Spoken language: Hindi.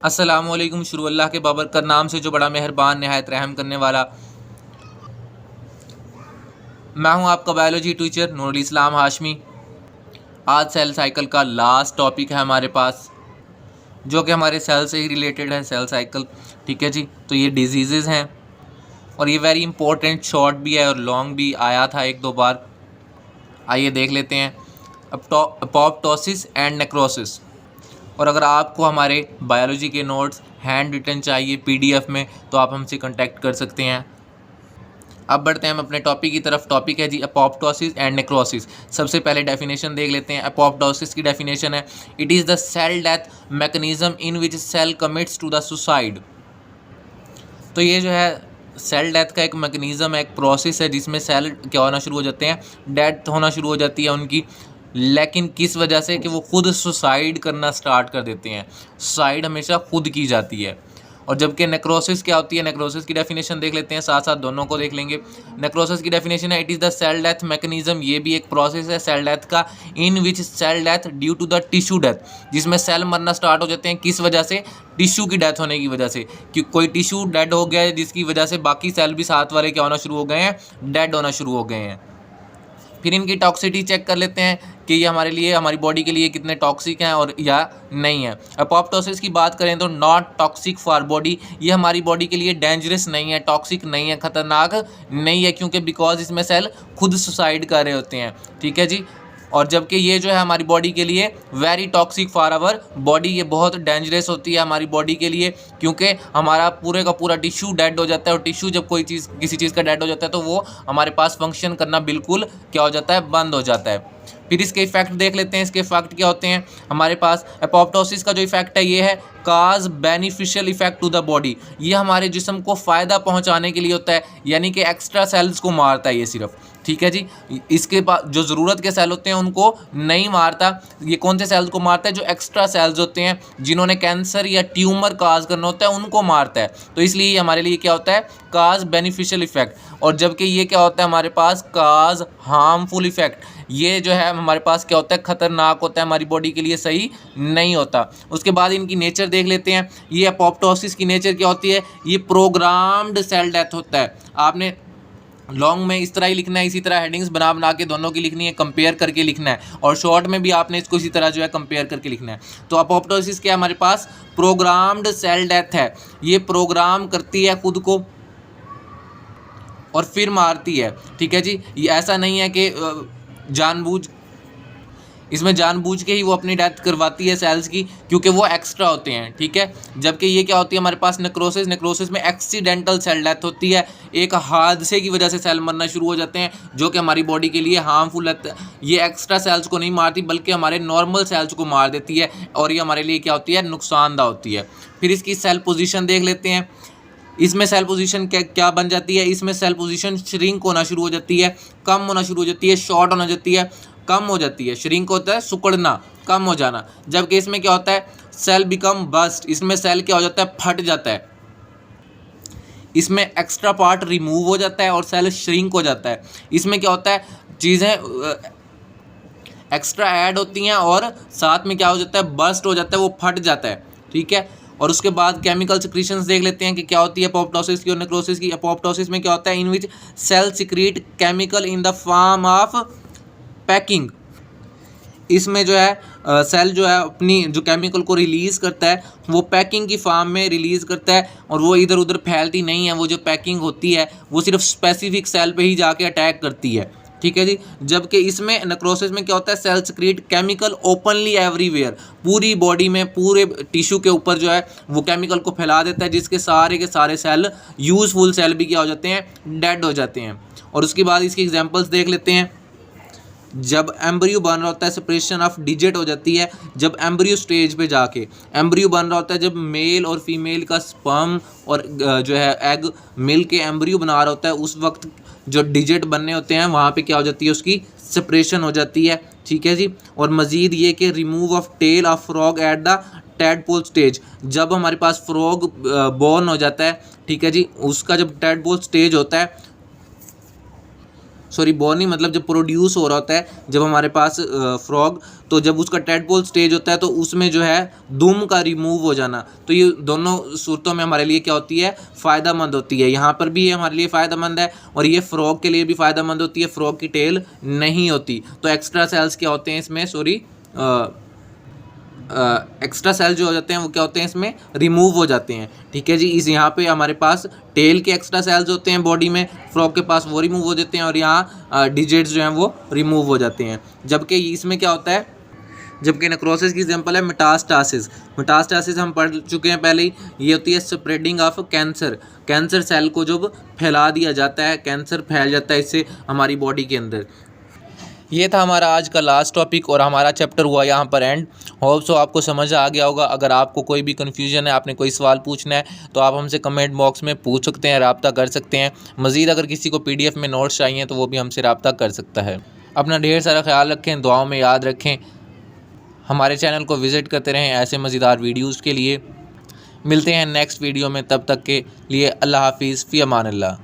अस्सलामुअलैकुम। शुरू अल्लाह के बाबरकत नाम से जो बड़ा मेहरबान नहायत रहम करने वाला। मैं हूं आपका बायोलॉजी टीचर नूरुल इस्लाम हाशमी। आज सेल साइकिल का लास्ट टॉपिक है हमारे पास, जो कि हमारे सेल से ही रिलेटेड है, सेल साइकिल। ठीक है जी। तो ये डिजीज़ हैं और ये वेरी इंपॉर्टेंट, शॉर्ट भी है और लॉन्ग भी आया था एक दो बार। आइए देख लेते हैं। Apoptosis and necrosis. और अगर आपको हमारे बायोलॉजी के नोट्स हैंड रिटन चाहिए पीडीएफ में, तो आप हमसे कांटेक्ट कर सकते हैं। अब बढ़ते हैं हम अपने टॉपिक की तरफ। टॉपिक है जी अपोप्टोसिस एंड नेक्रोसिस। सबसे पहले डेफिनेशन देख लेते हैं। अपोप्टोसिस की डेफिनेशन है, it is the cell death mechanism in which cell commits to the suicide. तो ये जो है सेल डेथ का एक मैकेनिज्म है, एक प्रोसेस है जिसमें सेल क्या होना शुरू हो जाते हैं, डेथ होना शुरू हो जाती है उनकी। लेकिन किस वजह से कि वो खुद सुसाइड करना स्टार्ट कर देते हैं। सुसाइड हमेशा खुद की जाती है। और जबकि नेक्रोसिस क्या होती है, नेक्रोसिस की डेफिनेशन देख लेते हैं, साथ साथ दोनों को देख लेंगे। नेक्रोसिस की डेफिनेशन है, it is the cell death mechanism. ये भी एक प्रोसेस है सेल डेथ का, in which cell death due to the tissue death, जिसमें सेल मरना स्टार्ट हो जाते हैं। किस वजह से? टिश्यू की डेथ होने की वजह से, कि कोई टिश्यू डेड हो गया है जिसकी वजह से बाकी सेल भी साथ वाले क्या होना शुरू हो गए हैं, डेड होना शुरू हो गए हैं। फिर इनकी टॉक्सिसिटी चेक कर लेते हैं कि ये हमारे लिए, हमारी बॉडी के लिए कितने टॉक्सिक हैं और या नहीं है। अपोप्टोसिस की बात करें तो नॉट टॉक्सिक फॉर बॉडी, ये हमारी बॉडी के लिए डेंजरस नहीं है, टॉक्सिक नहीं है, ख़तरनाक नहीं है, क्योंकि बिकॉज इसमें सेल खुद सुसाइड कर रहे होते हैं। ठीक है जी। और जबकि ये जो है हमारी बॉडी के लिए very toxic for our body, ये बहुत डेंजरस होती है हमारी बॉडी के लिए, क्योंकि हमारा पूरे का पूरा टिश्यू डेड हो जाता है। और टिश्यू जब कोई चीज़, किसी चीज़ का डेड हो जाता है, तो वो हमारे पास फंक्शन करना बिल्कुल क्या हो जाता है, बंद हो जाता है। फिर इसके इफेक्ट देख लेते हैं। इसके इफेक्ट क्या होते हैं हमारे पास। अपोप्टोसिस का जो इफेक्ट है ये है cause beneficial effect to the body. ये हमारे जिस्म को फ़ायदा पहुंचाने के लिए होता है, यानी कि एक्स्ट्रा सेल्स को मारता है ये सिर्फ। ठीक है जी। इसके बाद जो ज़रूरत के सेल होते हैं उनको नहीं मारता। ये कौन से सेल्स को मारता है? जो एक्स्ट्रा सेल्स होते हैं, जिन्होंने कैंसर या ट्यूमर काज करना होता है, उनको मारता है। तो इसलिए ये हमारे लिए क्या होता है, काज बेनिफिशियल इफेक्ट। और जबकि ये क्या होता है हमारे पास, काज हार्मफुल इफेक्ट। ये जो है हमारे पास क्या होता है, खतरनाक होता है, हमारी बॉडी के लिए सही नहीं होता। उसके बाद इनकी नेचर देख लेते हैं। ये अपोप्टोसिस की नेचर क्या होती है, ये प्रोग्राम्ड सेल डेथ होता है। आपने लॉन्ग में इस तरह ही लिखना है, इसी तरह हेडिंग्स बना बना के दोनों की लिखनी है, कंपेयर करके लिखना है। और शॉर्ट में भी आपने इसको इसी तरह जो है कंपेयर करके लिखना है। तो अपोप्टोसिस क्या हमारे पास, प्रोग्राम्ड सेल डेथ है। ये प्रोग्राम करती है खुद को और फिर मारती है। ठीक है जी। ये ऐसा नहीं है कि जानबूझ, इसमें जानबूझ के ही वो अपनी डेथ करवाती है सेल्स की, क्योंकि वो एक्स्ट्रा होते हैं। ठीक है। जबकि ये क्या होती है हमारे पास, नेक्रोसिस। नेक्रोसिस में एक्सीडेंटल सेल डेथ होती है, एक हादसे की वजह से सेल मरना शुरू हो जाते हैं, जो कि हमारी बॉडी के लिए हार्मफुल है। ये एक्स्ट्रा सेल्स को नहीं मारती, बल्कि हमारे नॉर्मल सेल्स को मार देती है, और ये हमारे लिए क्या होती है, नुकसानदा होती है। फिर इसकी सेल पोजीशन देख लेते हैं। इसमें सेल पोजीशन क्या बन जाती है, इसमें सेल पोजीशन श्रिंक होना शुरू हो जाती है, कम होना शुरू हो जाती है, शॉर्ट होना जाती है, कम हो जाती है। श्रिंक होता है सिकुड़ना, कम हो जाना। जबकि इसमें क्या होता है, सेल बिकम बस्ट। इसमें सेल क्या हो जाता है, फट जाता है। इसमें एक्स्ट्रा पार्ट रिमूव हो जाता है और सेल श्रिंक हो जाता है। इसमें क्या होता है, चीज़ें एक्स्ट्रा ऐड होती हैं और साथ में क्या हो जाता है, बस्ट हो जाता है, वो फट जाता है। ठीक है। और उसके बाद केमिकल सिक्रीशंस देख लेते हैं कि क्या होती है अपोप्टोसिस की और नेक्रोसिस की। अपोप्टोसिस में क्या होता है, in which cell secrete chemical in the form of packing. इसमें जो है सेल जो है अपनी जो केमिकल को रिलीज़ करता है, वो पैकिंग की फॉर्म में रिलीज़ करता है, और वो इधर उधर फैलती नहीं है। वो जो पैकिंग होती है वो सिर्फ स्पेसिफिक सेल पे ही जाके अटैक करती है। ठीक है जी। जबकि इसमें नेक्रोसिस में क्या होता है, cell secrete chemical openly everywhere, पूरी बॉडी में, पूरे टिश्यू के ऊपर जो है वो केमिकल को फैला देता है, जिसके के सारे सेल, यूजफुल सेल भी क्या हो जाते हैं, डेड हो जाते हैं। और उसके बाद इसकी एग्जांपल्स देख लेते हैं। जब एम्ब्रियो बन रहा होता है, सेपरेशन ऑफ डिजिट हो जाती है। जब एम्ब्रियो स्टेज पे जाके एम्ब्रियो बन रहा होता है, जब मेल और फीमेल का स्पर्म और जो है एग मिल के एम्ब्रियो बना रहा होता है, उस वक्त जो डिजिट बनने होते हैं वहाँ पे क्या हो जाती है, उसकी सेपरेशन हो जाती है। ठीक है जी। और मज़ीद ये कि remove of tail of frog at the tadpole stage. जब हमारे पास फ्रॉग बॉर्न हो जाता है, ठीक है जी, उसका जब टैडपोल स्टेज होता है, सॉरी बॉर्न नहीं, मतलब जब प्रोड्यूस हो रहा होता है जब हमारे पास फ्रॉग, तो जब उसका टेडपोल स्टेज होता है तो उसमें जो है दुम का रिमूव हो जाना, तो ये दोनों सूरतों में हमारे लिए क्या होती है, फ़ायदेमंद होती है। यहाँ पर भी ये हमारे लिए फ़ायदेमंद है और ये फ्रॉग के लिए भी फ़ायदेमंद होती है, फ्रॉग की टेल नहीं होती। तो एक्स्ट्रा सेल्स क्या होते हैं इसमें, सॉरी एक्स्ट्रा सेल जो हो जाते हैं वो क्या होते हैं, इसमें रिमूव हो जाते हैं। ठीक है जी, इस यहाँ पे हमारे पास टेल के एक्स्ट्रा सेल्स होते हैं बॉडी में, फ्रॉग के पास वो रिमूव हो जाते हैं और यहाँ डिजिट्स जो हैं वो रिमूव हो जाते हैं। जबकि इसमें क्या होता है, जबकि नेक्रोसिस की एग्जांपल है मेटास्टासिस। मेटास्टासिस हम पढ़ चुके हैं पहले ही, ये होती है spreading of cancer. Cancer cell को जब फैला दिया जाता है, कैंसर फैल जाता है इससे हमारी बॉडी के अंदर। ये था हमारा आज का लास्ट टॉपिक और हमारा चैप्टर हुआ यहाँ पर एंड। होप सो आपको समझ आ गया होगा। अगर आपको कोई भी कन्फ्यूजन है, आपने कोई सवाल पूछना है तो आप हमसे कमेंट बॉक्स में पूछ सकते हैं, रब्ता कर सकते हैं। मज़ीद अगर किसी को PDF में नोट्स चाहिए तो वो भी हमसे रब्ता कर सकता है। अपना ढेर सारा ख्याल रखें, दुआओं में याद रखें। हमारे चैनल को विज़िट करते रहें ऐसे मज़ेदार वीडियोज़ के लिए। मिलते हैं नेक्स्ट वीडियो में, तब तक के लिए अल्लाह हाफिज़, फ़ी अमान अल्लाह।